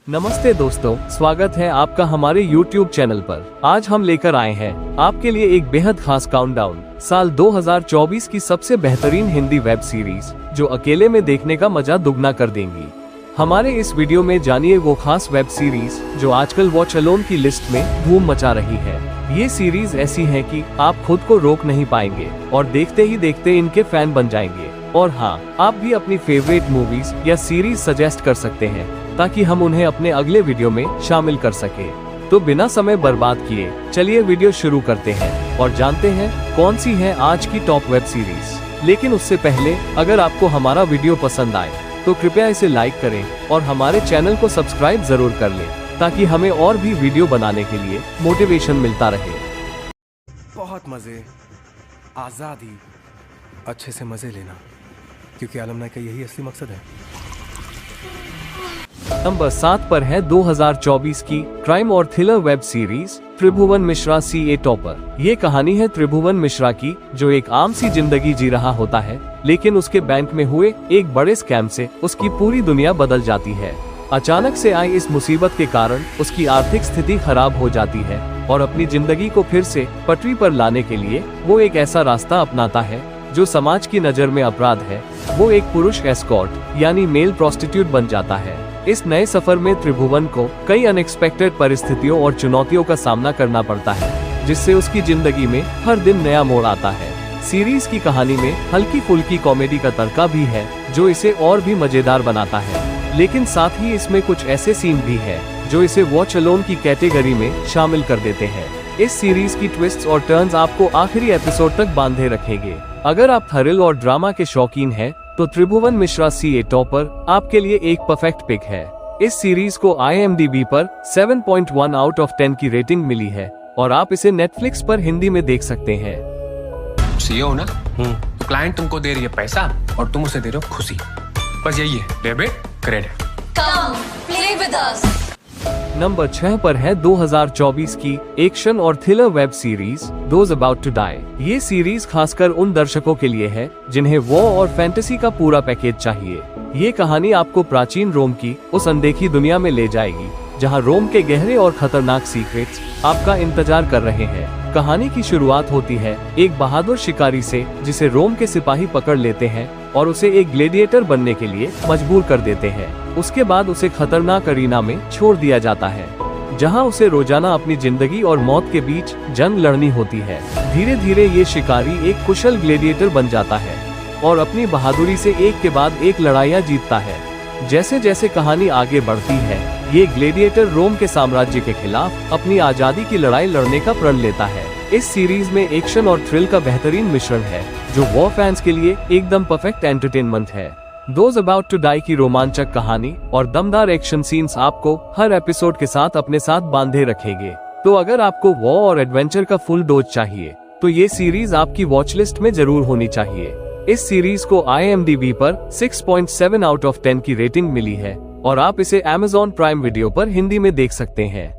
नमस्ते दोस्तों, स्वागत है आपका हमारे YouTube चैनल पर। आज हम लेकर आए हैं आपके लिए एक बेहद खास काउंटडाउन, साल 2024 की सबसे बेहतरीन हिंदी वेब सीरीज जो अकेले में देखने का मजा दुगना कर देंगी। हमारे इस वीडियो में जानिए वो खास वेब सीरीज जो आजकल वॉच अलोन की लिस्ट में धूम मचा रही है। ये सीरीज ऐसी है कि आप खुद को रोक नहीं पाएंगे और देखते ही देखते इनके फैन बन जाएंगे। और हाँ, आप भी अपनी फेवरेट मूवीज या सीरीज सजेस्ट कर सकते हैं ताकि हम उन्हें अपने अगले वीडियो में शामिल कर सके। तो बिना समय बर्बाद किए चलिए वीडियो शुरू करते हैं और जानते हैं कौन सी है आज की टॉप वेब सीरीज। लेकिन उससे पहले अगर आपको हमारा वीडियो पसंद आए तो कृपया इसे लाइक करें और हमारे चैनल को सब्सक्राइब जरूर कर लें ताकि हमें और भी वीडियो बनाने के लिए मोटिवेशन मिलता रहे। बहुत मजे, आजादी, अच्छे से मजे लेना, क्योंकि आलमना का यही असली मकसद है। नंबर 7 पर है 2024 की क्राइम और थ्रिलर वेब सीरीज त्रिभुवन मिश्रा सीए टॉपर। ये कहानी है त्रिभुवन मिश्रा की, जो एक आम सी जिंदगी जी रहा होता है, लेकिन उसके बैंक में हुए एक बड़े स्कैम से उसकी पूरी दुनिया बदल जाती है। अचानक से आई इस मुसीबत के कारण उसकी आर्थिक स्थिति खराब हो जाती है और अपनी जिंदगी को फिर से पटरी पर लाने के लिए वो एक ऐसा रास्ता अपनाता है जो समाज की नजर में अपराध है। वो एक पुरुष एस्कॉर्ट यानी मेल प्रोस्टिट्यूट बन जाता है। इस नए सफर में त्रिभुवन को कई अनएक्सपेक्टेड परिस्थितियों और चुनौतियों का सामना करना पड़ता है, जिससे उसकी जिंदगी में हर दिन नया मोड़ आता है। सीरीज की कहानी में हल्की फुल्की कॉमेडी का तड़का भी है जो इसे और भी मजेदार बनाता है, लेकिन साथ ही इसमें कुछ ऐसे सीन भी है जो इसे वॉच अलोन की कैटेगरी में शामिल कर देते हैं। इस सीरीज की ट्विस्ट्स और टर्न्स आपको आखिरी एपिसोड तक बांधे रखेंगे। अगर आप थ्रिल और ड्रामा के शौकीन हैं, तो त्रिभुवन मिश्रा सीए टॉपर आपके लिए एक परफेक्ट पिक है। इस सीरीज को IMDb पर 7.1 आउट ऑफ 10 की रेटिंग मिली है और आप इसे नेटफ्लिक्स पर हिंदी में देख सकते हैं। CEO ना, तो क्लाइंट तुमको दे रही है पैसा और तुम उसे दे रहे हो खुशी। बस यही है, debit credit. Come, play with us. Number 6 पर है 2024 की एक्शन और thriller web series those about to die. ये सीरीज खासकर उन दर्शकों के लिए है जिन्हें वॉर और फैंटेसी का पूरा पैकेज चाहिए। ये कहानी आपको प्राचीन रोम की उस अनदेखी दुनिया में ले जाएगी जहां रोम के गहरे और खतरनाक सीक्रेट्स आपका इंतजार कर रहे हैं। कहानी की शुरुआत होती है एक बहादुर शिकारी से जिसे रोम के सिपाही पकड़ लेते हैं और उसे एक ग्लेडिएटर बनने के लिए मजबूर कर देते हैं। उसके बाद उसे खतरनाक अरीना में छोड़ दिया जाता है जहां उसे रोजाना अपनी जिंदगी और मौत के बीच जंग लड़नी होती है। धीरे धीरे ये शिकारी एक कुशल ग्लेडिएटर बन जाता है और अपनी बहादुरी से एक के बाद एक लड़ाइयाँ जीतता है। जैसे जैसे कहानी आगे बढ़ती है, ये ग्लेडिएटर रोम के साम्राज्य के खिलाफ अपनी आजादी की लड़ाई लड़ने का प्रण लेता है। इस सीरीज में एक्शन और थ्रिल का बेहतरीन मिश्रण है जो वॉर फैंस के लिए एकदम परफेक्ट एंटरटेनमेंट है। दोज अबाउट टू डाई की रोमांचक कहानी और दमदार एक्शन सीन्स आपको हर एपिसोड के साथ अपने साथ बांधे रखेंगे। तो अगर आपको वॉर और एडवेंचर का फुल डोज चाहिए तो ये सीरीज आपकी वॉच लिस्ट में जरूर होनी चाहिए। इस सीरीज को IMDb पर 6.7 आउट ऑफ 10 की रेटिंग मिली है और आप इसे Amazon प्राइम वीडियो पर हिंदी में देख सकते हैं।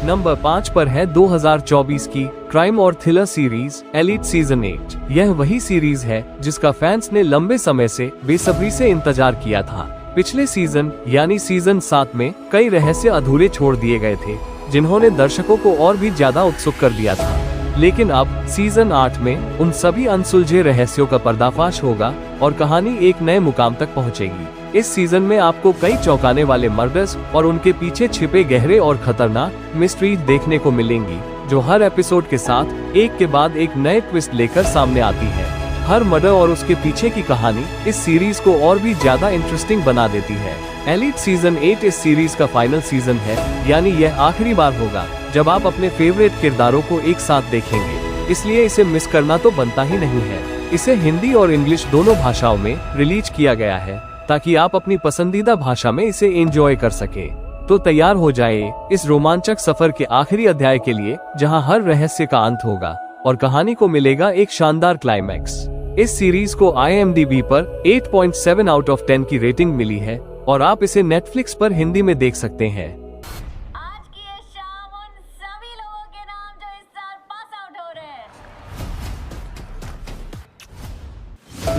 नंबर 5 पर है 2024 की क्राइम और थ्रिलर सीरीज एलीट सीजन 8। यह वही सीरीज है जिसका फैंस ने लंबे समय से बेसब्री से इंतजार किया था। पिछले सीजन यानी सीजन 7 में कई रहस्य अधूरे छोड़ दिए गए थे जिन्होंने दर्शकों को और भी ज्यादा उत्सुक कर दिया था, लेकिन अब सीजन 8 में उन सभी अनसुलझे रहस्यों का पर्दाफाश होगा और कहानी एक नए मुकाम तक पहुंचेगी। इस सीजन में आपको कई चौंकाने वाले मर्डर्स और उनके पीछे छिपे गहरे और खतरनाक मिस्ट्रीज देखने को मिलेंगी जो हर एपिसोड के साथ एक के बाद एक नए ट्विस्ट लेकर सामने आती है। हर मर्डर और उसके पीछे की कहानी इस सीरीज को और भी ज्यादा इंटरेस्टिंग बना देती है। एलीट सीजन 8 इस सीरीज का फाइनल सीजन है, यानी यह आखिरी बार होगा जब आप अपने फेवरेट किरदारों को एक साथ देखेंगे, इसलिए इसे मिस करना तो बनता ही नहीं है। इसे हिंदी और इंग्लिश दोनों भाषाओं में रिलीज किया गया है ताकि आप अपनी पसंदीदा भाषा में इसे एंजॉय कर सके। तो तैयार हो जाए इस रोमांचक सफर के आखिरी अध्याय के लिए जहां हर रहस्य का अंत होगा और कहानी को मिलेगा एक शानदार क्लाइमैक्स। इस सीरीज को IMDb पर 8.7 आउट ऑफ 10 की रेटिंग मिली है और आप इसे नेटफ्लिक्स पर हिंदी में देख सकते हैं। आज की ये शाम उन सभी लोगों के नाम जो इस साल पास आउट हो रहे हैं।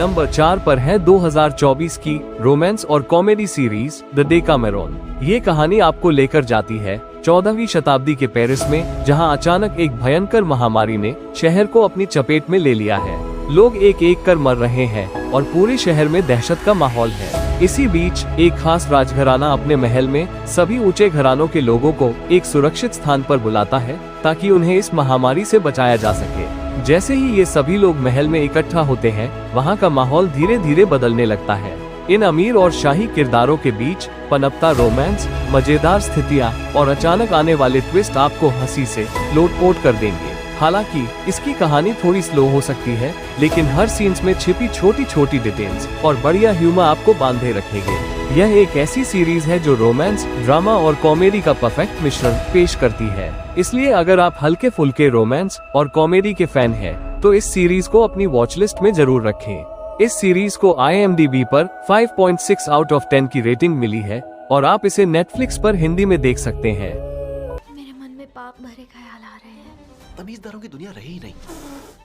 नंबर 4 पर है 2024 की रोमांस और कॉमेडी सीरीज द डेकामेरॉन। ये कहानी आपको लेकर जाती है 14वीं शताब्दी के पेरिस में, जहां अचानक एक भयंकर महामारी ने शहर को अपनी चपेट में ले लिया है। लोग एक एक कर मर रहे हैं और पूरे शहर में दहशत का माहौल है। इसी बीच एक खास राजघराना अपने महल में सभी ऊंचे घरानों के लोगों को एक सुरक्षित स्थान पर बुलाता है ताकि उन्हें इस महामारी से बचाया जा सके। जैसे ही ये सभी लोग महल में इकट्ठा होते हैं, वहाँ का माहौल धीरे धीरे बदलने लगता है। इन अमीर और शाही किरदारों के बीच पनपता रोमांस, मजेदार स्थितियाँ और अचानक आने वाले ट्विस्ट आपको हंसी से लोटपोट कर देंगे। हालांकि इसकी कहानी थोड़ी स्लो हो सकती है, लेकिन हर सीन्स में छिपी छोटी छोटी डिटेल्स और बढ़िया ह्यूमर आपको बांधे रखेंगे। यह एक ऐसी सीरीज है जो रोमांस, ड्रामा और कॉमेडी का परफेक्ट मिश्रण पेश करती है। इसलिए अगर आप हल्के फुल्के रोमांस और कॉमेडी के फैन हैं, तो इस सीरीज को अपनी वॉच लिस्ट में जरूर रखें। इस सीरीज को IMDb पर 5.6 आउट ऑफ 10 की रेटिंग मिली है और आप इसे नेटफ्लिक्स पर हिंदी में देख सकते हैं। मेरे मन में पाप भरे ख्याल आ रहे हैं। तमीजदारों की दुनिया रही ही नहीं।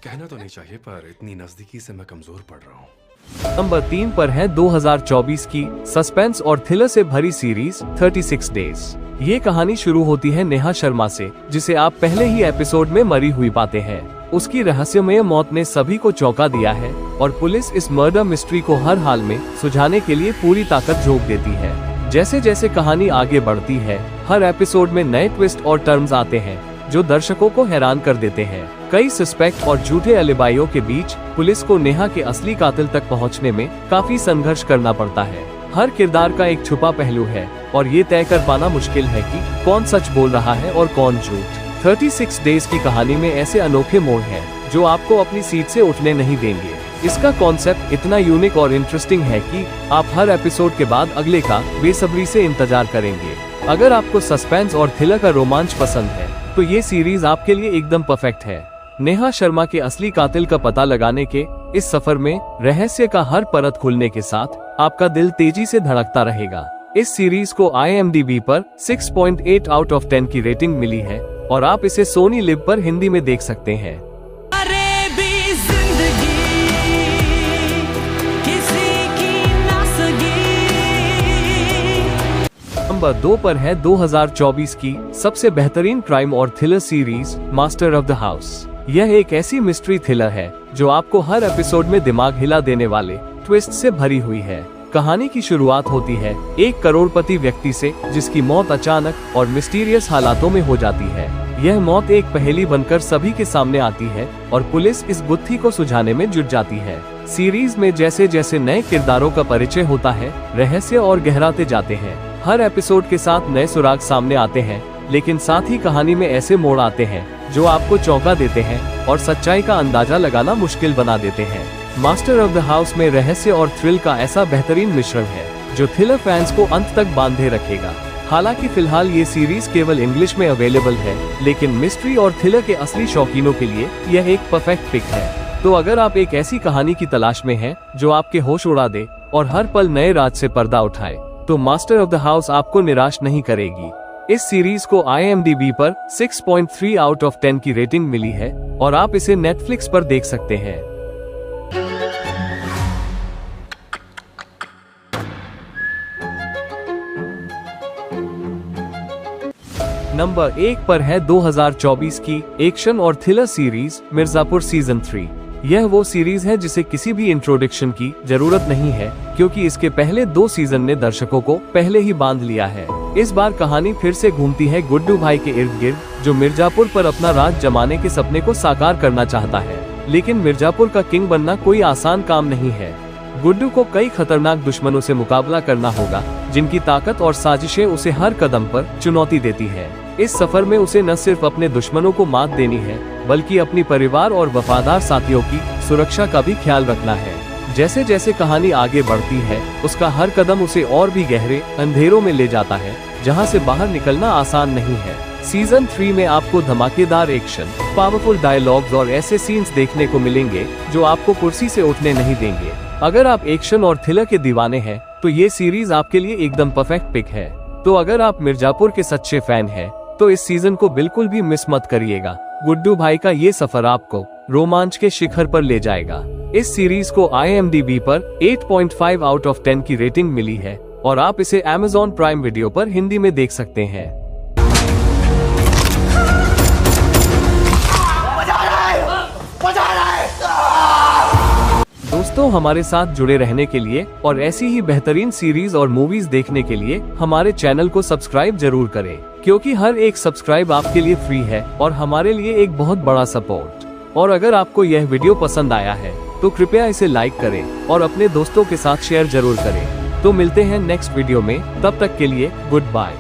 कहना तो नहीं चाहिए, पर इतनी नजदीकी से मैं कमजोर पड़ रहा हूँ। नंबर 3 पर है 2024 की सस्पेंस और थ्रिलर से भरी सीरीज 36 डेज। ये कहानी शुरू होती है नेहा शर्मा से, जिसे आप पहले ही एपिसोड में मरी हुई पाते हैं। उसकी रहस्यमय मौत ने सभी को चौंका दिया है और पुलिस इस मर्डर मिस्ट्री को हर हाल में सुलझाने के लिए पूरी ताकत झोंक देती है। जैसे जैसे कहानी आगे बढ़ती है, हर एपिसोड में नए ट्विस्ट और टर्न्स आते हैं जो दर्शकों को हैरान कर देते हैं। कई सस्पेक्ट और झूठे एलिबाइयों के बीच पुलिस को नेहा के असली कातिल तक पहुंचने में काफी संघर्ष करना पड़ता है। हर किरदार का एक छुपा पहलू है और ये तय कर पाना मुश्किल है कि कौन सच बोल रहा है और कौन झूठ। 36 डेज की कहानी में ऐसे अनोखे मोड़ हैं जो आपको अपनी सीट से उठने नहीं देंगे। इसका कॉन्सेप्ट इतना यूनिक और इंटरेस्टिंग है कि आप हर एपिसोड के बाद अगले का बेसब्री से इंतजार करेंगे। अगर आपको सस्पेंस और थ्रिलर का रोमांच पसंद है, तो ये सीरीज आपके लिए एकदम परफेक्ट है। नेहा शर्मा के असली कातिल का पता लगाने के इस सफर में रहस्य का हर परत खुलने के साथ आपका दिल तेजी से धड़कता रहेगा। इस सीरीज को IMDb पर 6.8 आउट ऑफ 10 की रेटिंग मिली है और आप इसे सोनी लिव पर हिंदी में देख सकते हैं। नंबर 2 पर है 2024 की सबसे बेहतरीन क्राइम और thriller series master of the house. यह एक ऐसी मिस्ट्री थ्रिलर है जो आपको हर एपिसोड में दिमाग हिला देने वाले ट्विस्ट से भरी हुई है। कहानी की शुरुआत होती है एक करोड़पति व्यक्ति से, जिसकी मौत अचानक और मिस्टीरियस हालातों में हो जाती है। यह मौत एक पहेली बनकर सभी के सामने आती है और पुलिस इस गुत्थी को सुलझाने में जुट जाती है। सीरीज में जैसे जैसे नए किरदारों का परिचय होता है, रहस्य और गहराते जाते हैं। हर एपिसोड के साथ नए सुराग सामने आते हैं, लेकिन साथ ही कहानी में ऐसे मोड़ आते हैं जो आपको चौंका देते हैं और सच्चाई का अंदाजा लगाना मुश्किल बना देते हैं। मास्टर ऑफ द हाउस में रहस्य और थ्रिल का ऐसा बेहतरीन मिश्रण है जो थ्रिलर फैंस को अंत तक बांधे रखेगा। हालांकि फिलहाल ये सीरीज केवल इंग्लिश में अवेलेबल है, लेकिन मिस्ट्री और थ्रिलर के असली शौकीनों के लिए यह एक परफेक्ट पिक है। तो अगर आप एक ऐसी कहानी की तलाश में हैं जो आपके होश उड़ा दे और हर पल नए राज से पर्दा उठाए, तो मास्टर ऑफ द हाउस आपको निराश नहीं करेगी। इस सीरीज को IMDb पर 6.3 आउट ऑफ 10 की रेटिंग मिली है और आप इसे नेटफ्लिक्स पर देख सकते हैं। नंबर 1 पर है 2024 की एक्शन और थ्रिलर सीरीज मिर्जापुर सीजन 3। यह वो सीरीज है जिसे किसी भी इंट्रोडक्शन की जरूरत नहीं है, क्योंकि इसके पहले 2 सीजन ने दर्शकों को पहले ही बांध लिया है। इस बार कहानी फिर से घूमती है गुड्डू भाई के इर्द गिर्द, जो मिर्जापुर पर अपना राज जमाने के सपने को साकार करना चाहता है। लेकिन मिर्जापुर का किंग बनना कोई आसान काम नहीं है। गुड्डू को कई खतरनाक दुश्मनों से मुकाबला करना होगा, जिनकी ताकत और साजिशें उसे हर कदम पर चुनौती देती है। इस सफर में उसे न सिर्फ अपने दुश्मनों को मात देनी है, बल्कि अपनी परिवार और वफादार साथियों की सुरक्षा का भी ख्याल रखना है। जैसे जैसे कहानी आगे बढ़ती है, उसका हर कदम उसे और भी गहरे अंधेरों में ले जाता है, जहां से बाहर निकलना आसान नहीं है। सीजन 3 में आपको धमाकेदार एक्शन, पावरफुल डायलॉग्स और ऐसे सीन्स देखने को मिलेंगे जो आपको कुर्सी से उठने नहीं देंगे। अगर आप एक्शन और थ्रिलर के दीवाने हैं, तो ये सीरीज आपके लिए एकदम परफेक्ट पिक है। तो अगर आप मिर्जापुर के सच्चे फैन हैं, तो इस सीजन को बिल्कुल भी मिस मत करिएगा। गुड्डू भाई का ये सफर आपको रोमांच के शिखर पर ले जाएगा। इस सीरीज को IMDb पर 8.5 आउट ऑफ 10 की रेटिंग मिली है और आप इसे Amazon प्राइम वीडियो पर हिंदी में देख सकते हैं। दोस्तों, हमारे साथ जुड़े रहने के लिए और ऐसी ही बेहतरीन सीरीज और मूवीज देखने के लिए हमारे चैनल को सब्सक्राइब जरूर करें, क्योंकि हर एक सब्सक्राइब आपके लिए फ्री है और हमारे लिए एक बहुत बड़ा सपोर्ट। और अगर आपको यह वीडियो पसंद आया है तो कृपया इसे लाइक करें और अपने दोस्तों के साथ शेयर जरूर करें। तो मिलते हैं नेक्स्ट वीडियो में, तब तक के लिए गुड बाय।